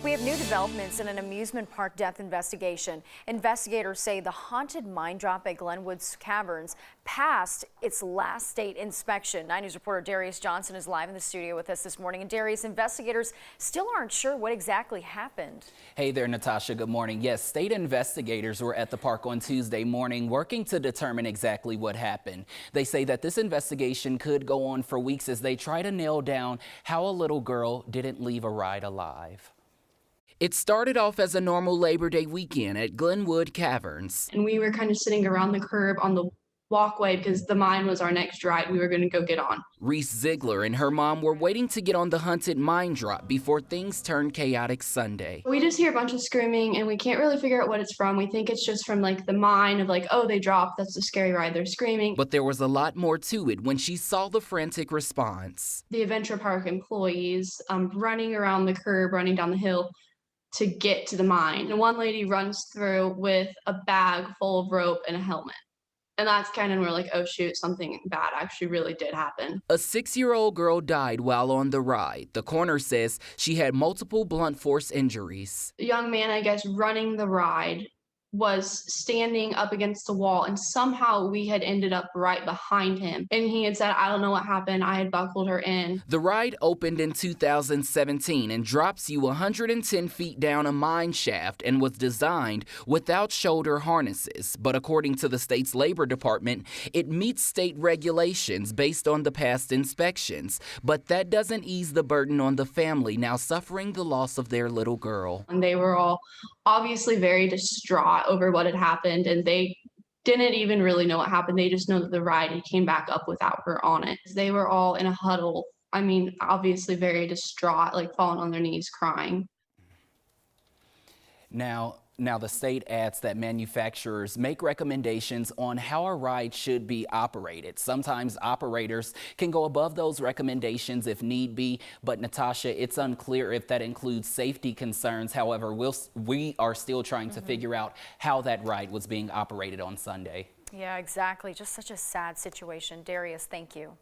We have new developments in an amusement park death investigation. Investigators say the haunted mine drop at Glenwood Caverns passed its last state inspection. 9 News reporter Darius Johnson is live in the studio with us this morning. And Darius, investigators still aren't sure what exactly happened. Hey there, Natasha. Good morning. Yes, state investigators were at the park on Tuesday morning working to determine exactly what happened. They say that this investigation could go on for weeks as they try to nail down how a little girl didn't leave a ride alive. It started off as a normal Labor Day weekend at Glenwood Caverns. And we were kind of sitting around the curb on the walkway because the mine was our next ride we were going to go get on. Reese Ziegler and her mom were waiting to get on the haunted mine drop before things turned chaotic Sunday. We just hear a bunch of screaming and we can't really figure out what it's from. We think it's just from like the mine of like, oh, they dropped. That's a scary ride. They're screaming. But there was a lot more to it when she saw the frantic response. The adventure park employees running around the curb, running down the hill to get to the mine. And one lady runs through with a bag full of rope and a helmet. And that's kind of when we're like, oh shoot, something bad actually really did happen. A 6-year-old girl died while on the ride. The coroner says she had multiple blunt force injuries. The young man, I guess, running the ride was standing up against the wall, and somehow we had ended up right behind him. And he had said, I don't know what happened. I had buckled her in. The ride opened in 2017 and drops you 110 feet down a mine shaft and was designed without shoulder harnesses. But according to the state's labor department, it meets state regulations based on the past inspections. But that doesn't ease the burden on the family now suffering the loss of their little girl. And they were all obviously very distraught over what had happened, and they didn't even really know what happened. They just know that the ride came back up without her on it. They were all in a huddle. I mean, obviously very distraught, like falling on their knees crying. Now the state adds that manufacturers make recommendations on how a ride should be operated. Sometimes operators can go above those recommendations if need be, but Natasha, it's unclear if that includes safety concerns. However, we are still trying to figure out how that ride was being operated on Sunday. Yeah, exactly. Just such a sad situation. Darius, thank you.